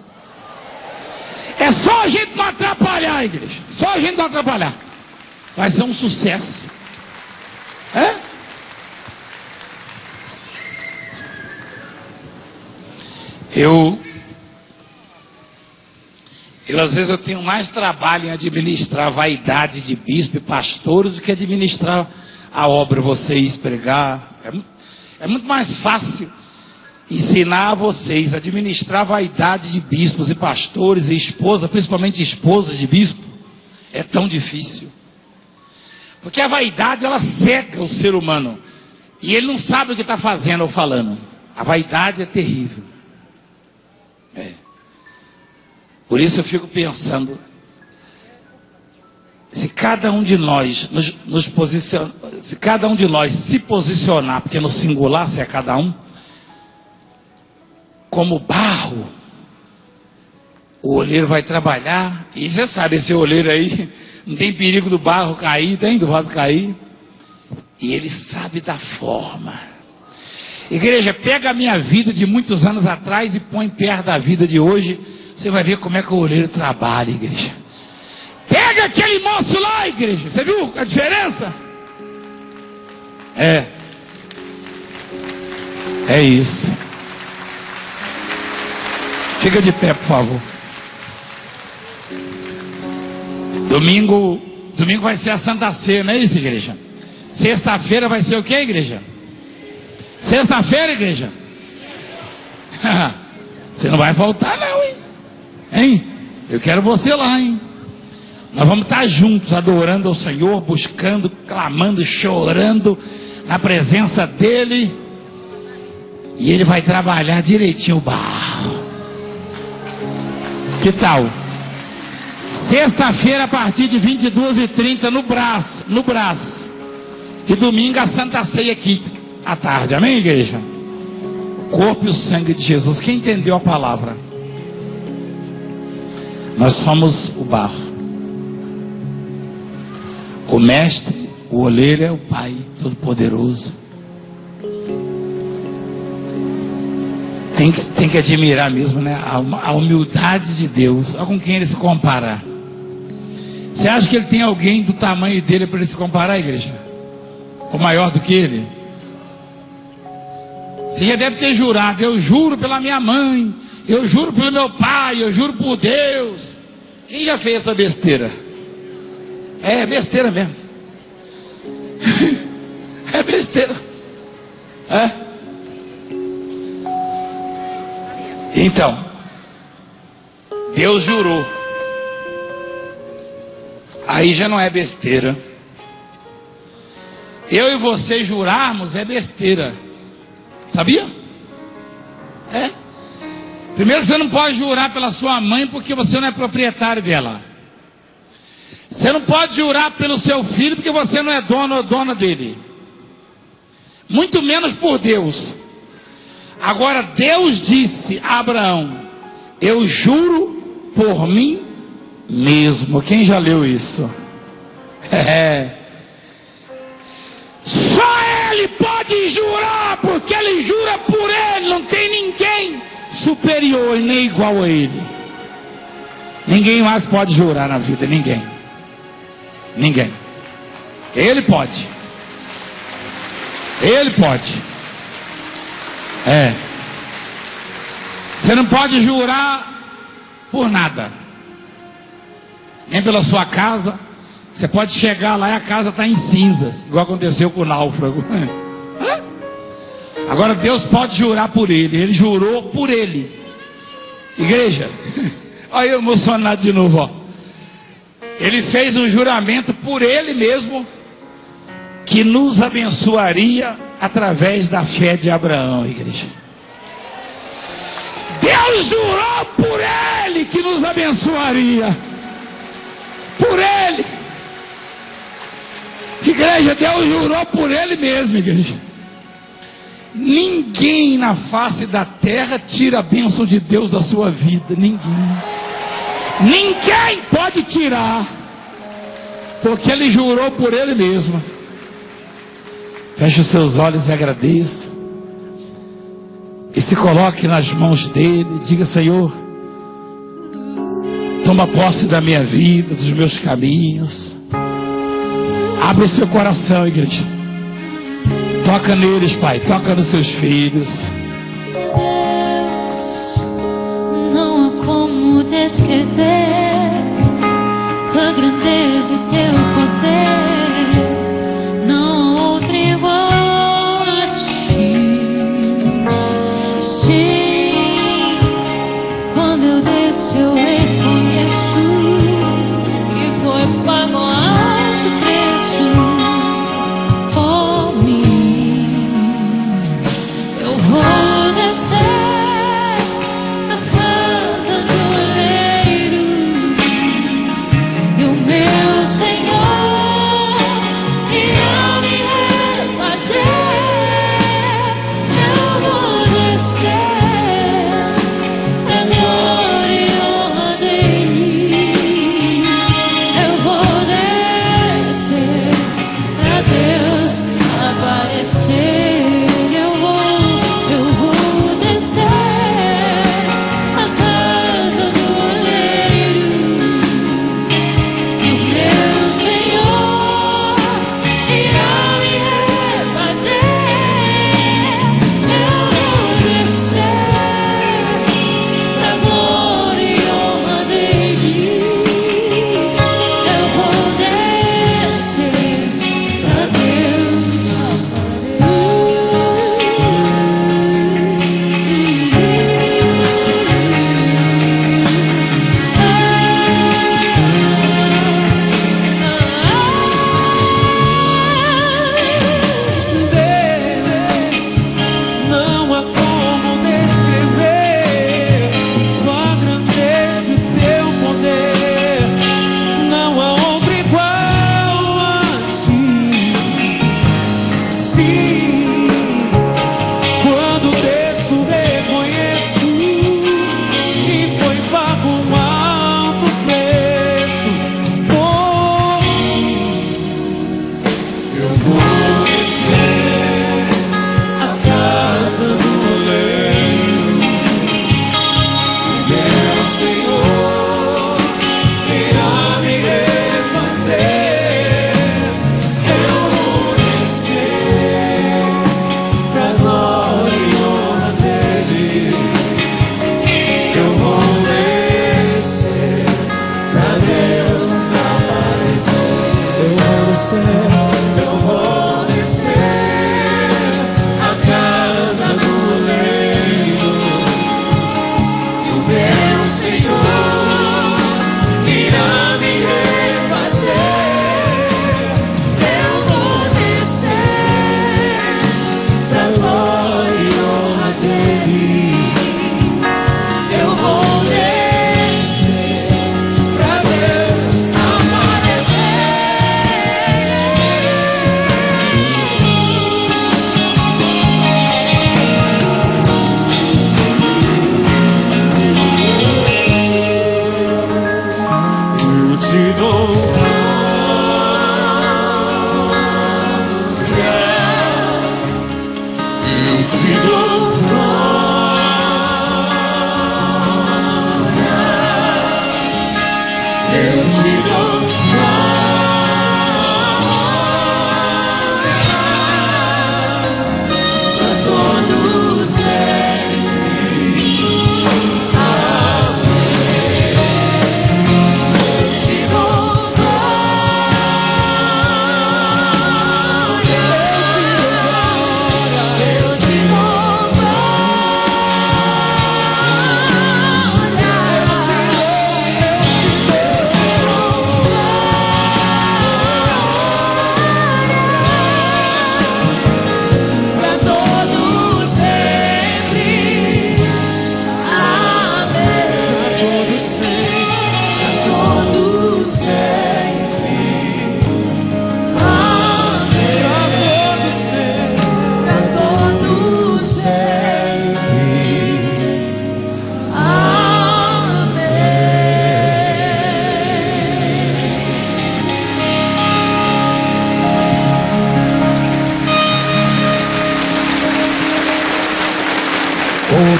É só a gente não atrapalhar, igreja. Só a gente não atrapalhar. Vai ser um sucesso. Eu às vezes eu tenho mais trabalho em administrar a vaidade de bispo e pastores do que administrar a obra, vocês pregar. É muito mais fácil ensinar a vocês a administrar a vaidade de bispos e pastores e esposa, principalmente esposas de bispo. É tão difícil. Porque a vaidade, ela cega o ser humano. E ele não sabe o que está fazendo ou falando. A vaidade é terrível. Por isso eu fico pensando, se cada um de nós nos posiciona, se cada um de nós se posicionar, porque no singular se é cada um, como barro, o oleiro vai trabalhar, e você sabe, esse oleiro aí, não tem perigo do barro cair, tem do vaso cair, e ele sabe da forma. Igreja, pega a minha vida de muitos anos atrás e põe perto da vida de hoje, você vai ver como é que o oleiro trabalha, igreja. Pega aquele moço lá, igreja, você viu a diferença? É isso. Fica de pé, por favor. Domingo vai ser a Santa Ceia, não é isso, igreja? Sexta-feira vai ser o que, igreja? Sexta-feira, igreja? Você não vai faltar não, hein? Eu quero você lá, hein? Nós vamos estar juntos, adorando ao Senhor, buscando, clamando, chorando na presença dEle. E Ele vai trabalhar direitinho o barro. Que tal? Sexta-feira a partir de 22h30 no Brás. E domingo a Santa Ceia aqui à tarde, amém, igreja? O corpo e o sangue de Jesus. Quem entendeu a palavra? Nós somos o barro. O mestre, o oleiro é o Pai Todo-Poderoso. Tem que admirar mesmo, né? A humildade de Deus. Olha com quem ele se compara. Você acha que ele tem alguém do tamanho dele para ele se comparar, igreja? Ou maior do que ele? Você já deve ter jurado: eu juro pela minha mãe, eu juro pelo meu pai, eu juro por Deus. Quem já fez essa besteira? É besteira mesmo. É besteira. Então, Deus jurou. Aí já não é besteira. Eu e você jurarmos é besteira. Sabia? Primeiro, você não pode jurar pela sua mãe porque você não é proprietário dela. Você não pode jurar pelo seu filho porque você não é dono ou dona dele. Muito menos por Deus. Agora Deus disse a Abraão: eu juro por mim mesmo. Quem já leu isso? Só ele pode jurar, porque ele jura por ele. Não tem ninguém superior e nem igual a ele. Ninguém mais pode jurar na vida, ninguém. Ele pode. Ele pode. Você não pode jurar por nada, nem pela sua casa. Você pode chegar lá e a casa está em cinzas, igual aconteceu com o náufrago. Agora Deus pode jurar por ele. Ele jurou por ele. Igreja, olha eu emocionado de novo, ó. Ele fez um juramento por ele mesmo, que nos abençoaria através da fé de Abraão, igreja. Deus jurou por ele que nos abençoaria. Por ele. Igreja, Deus jurou por ele mesmo, igreja. Ninguém na face da terra tira a bênção de Deus da sua vida. Ninguém pode tirar, porque ele jurou por ele mesmo. Feche os seus olhos e agradeça. E se coloque nas mãos dele. Diga: Senhor, toma posse da minha vida, dos meus caminhos. Abra o seu coração, igreja. Toca neles, Pai. Toca nos seus filhos. Deus, não há como descrever tua grandeza e teu poder. Não há outro igual a ti. Sim, quando eu desci eu reconheço que foi pago alto preço.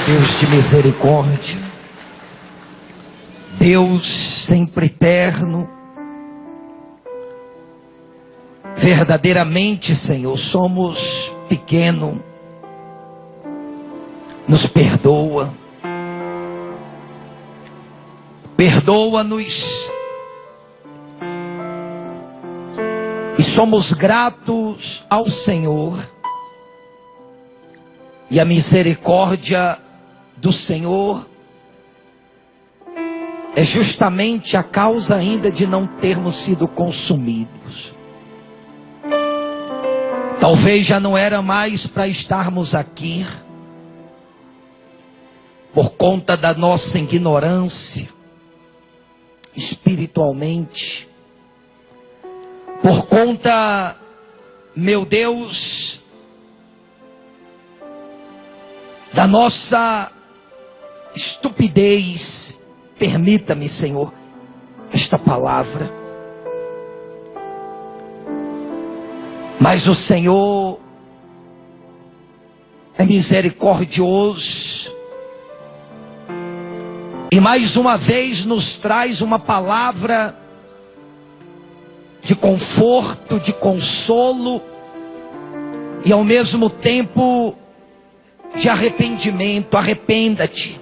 Deus de misericórdia, Deus sempre eterno, verdadeiramente, Senhor, somos pequenos, nos perdoa, perdoa-nos, e somos gratos ao Senhor, e a misericórdia do Senhor é justamente a causa ainda de não termos sido consumidos. Talvez já não era mais para estarmos aqui, por conta da nossa ignorância espiritualmente, por conta, meu Deus, da nossa estupidez. Permita-me, Senhor, esta palavra. Mas o Senhor é misericordioso e mais uma vez nos traz uma palavra de conforto, de consolo e ao mesmo tempo de arrependimento. Arrependa-te,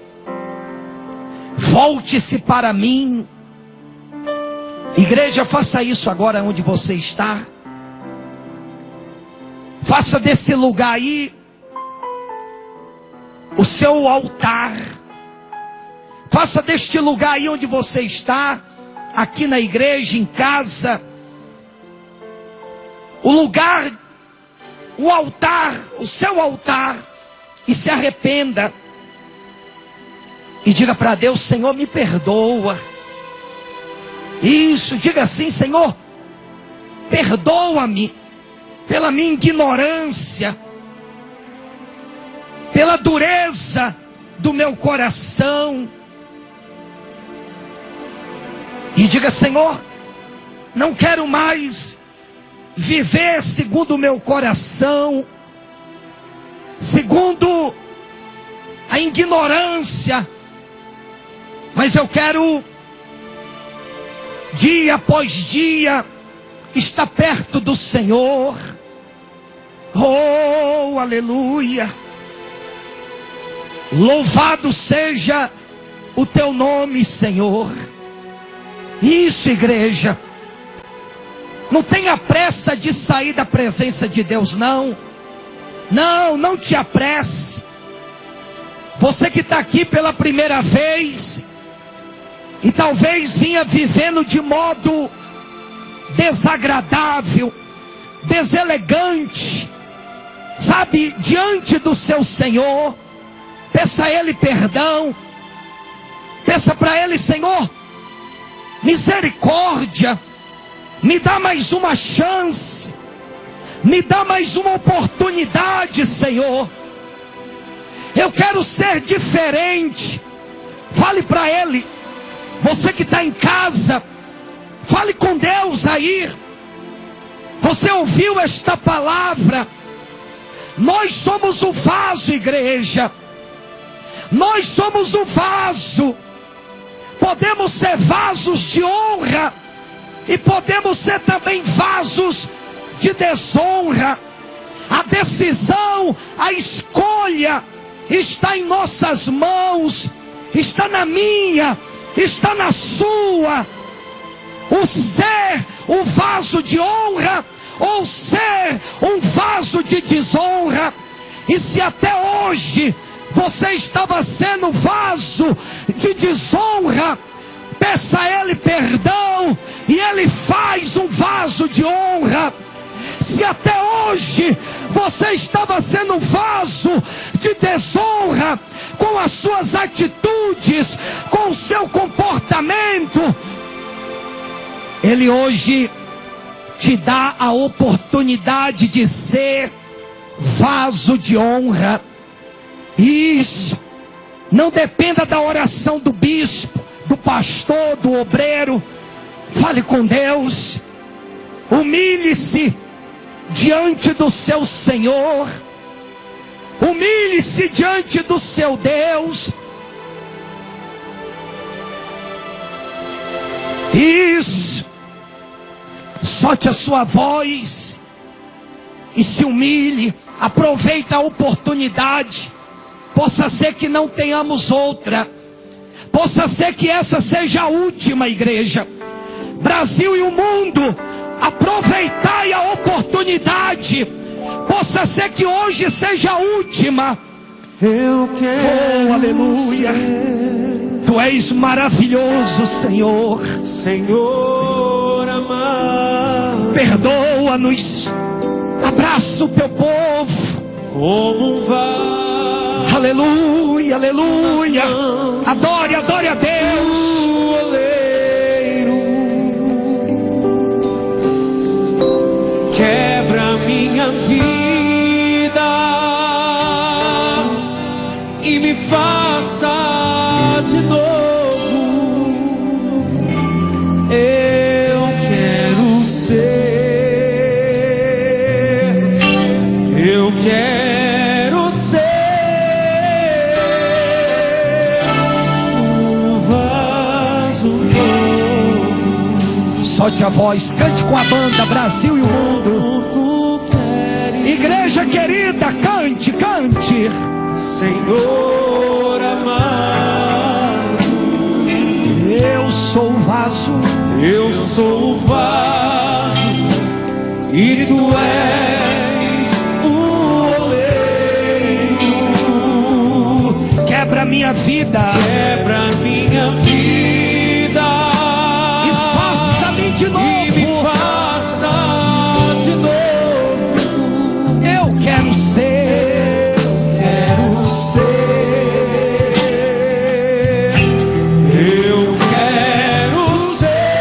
volte-se para mim. Igreja, faça isso agora onde você está. Faça desse lugar aí o seu altar. Faça deste lugar aí onde você está, aqui na igreja, em casa, o lugar, o altar, o seu altar, e se arrependa. E diga para Deus: Senhor, me perdoa. Isso, diga assim: Senhor, perdoa-me pela minha ignorância, pela dureza do meu coração. E diga: Senhor, não quero mais viver segundo o meu coração, segundo a ignorância, mas eu quero, dia após dia, estar perto do Senhor. Oh, aleluia! Louvado seja o teu nome, Senhor. Isso, igreja. Não tenha pressa de sair da presença de Deus, não. Não te apresse. Você que está aqui pela primeira vez e talvez vinha vivendo de modo desagradável, deselegante, sabe, diante do seu Senhor, peça a Ele perdão. Peça para Ele: Senhor, misericórdia, me dá mais uma chance, me dá mais uma oportunidade, Senhor. Eu quero ser diferente. Fale para Ele. Você que está em casa, fale com Deus aí. Você ouviu esta palavra? Nós somos o vaso, igreja. Nós somos o vaso. Podemos ser vasos de honra E podemos ser também vasos de desonra. A decisão, a escolha está em nossas mãos, está na minha, está na sua. O ser um vaso de honra ou ser um vaso de desonra. E se até hoje você estava sendo vaso de desonra, peça a Ele perdão e Ele faz um vaso de honra. Se até hoje você estava sendo um vaso de desonra com as suas atitudes, com o seu comportamento, Ele hoje te dá a oportunidade de ser vaso de honra. Isso não dependa da oração do bispo, do pastor, do obreiro. Fale com Deus, humilhe-se diante do seu Senhor, humilhe-se diante do seu Deus. Isso, solte a sua voz e se humilhe. Aproveita a oportunidade. Possa ser que não tenhamos outra, possa ser que essa seja a última, igreja. Brasil e o mundo, aproveitai a oportunidade. Possa ser que hoje seja a última. Eu quero, oh, aleluia. Tu és maravilhoso, Senhor. Senhor amado, Perdoa-nos. Abraça o teu povo como um vaso. Aleluia, aleluia. Adore, adore a Deus. Quebra minha vida e me faça de novo. Eu quero ser, eu quero ser um vaso novo. Solte a voz, cante com a banda Brasil e o mundo. Igreja querida, cante, cante. Senhor amado, eu sou o vaso, eu sou o vaso e tu és o oleiro. quebra minha vida, Quebra minha vida e faça-me de novo. e me faça de novo. Eu quero ser, eu quero ser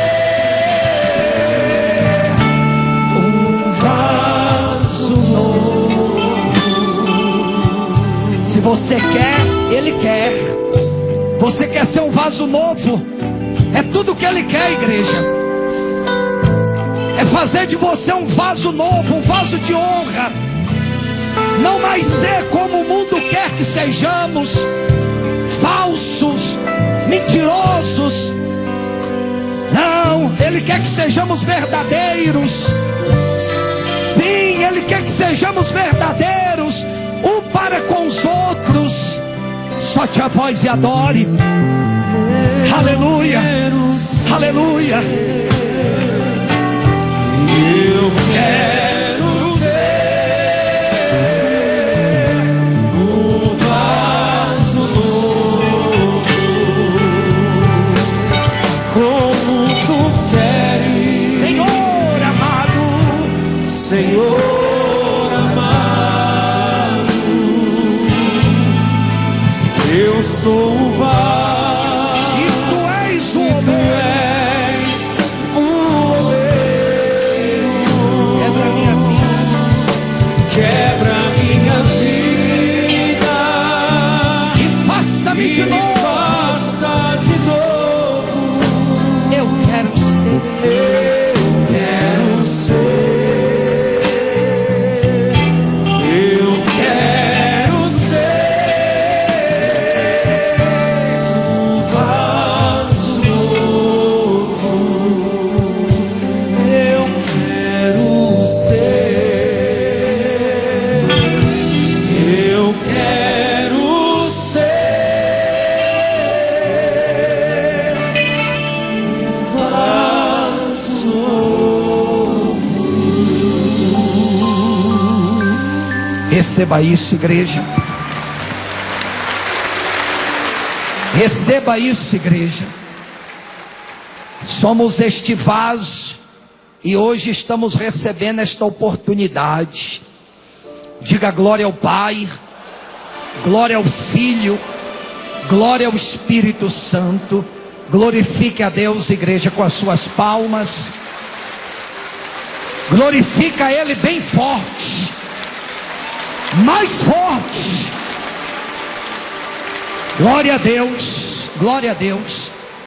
um vaso novo. Se você quer, Ele quer. Você quer ser um vaso novo? É tudo que Ele quer, igreja. É fazer de você um vaso novo, um vaso de honra. Não mais ser como o mundo quer que sejamos, falsos, mentirosos. Não, Ele quer que sejamos verdadeiros. Sim, Ele quer que sejamos verdadeiros, um para com os outros. Solte a voz e adore. Aleluia, aleluia. Eu quero ser um vaso novo, como tu queres, Senhor amado, Senhor amado. Eu sou o vaso e tu és o e tu oleiro. és o oleiro. Quebra minha vida, Quebra minha vida e faça-me e de me novo. faça de novo. Eu quero ser, Eu quero ser, eu quero ser Receba isso, igreja. Receba isso, igreja. Somos este vaso e hoje estamos recebendo esta oportunidade. Diga glória ao Pai, glória ao Filho, glória ao Espírito Santo. Glorifique a Deus, igreja, com as suas palmas. Glorifica Ele bem forte, mais forte. Glória a Deus, glória a Deus.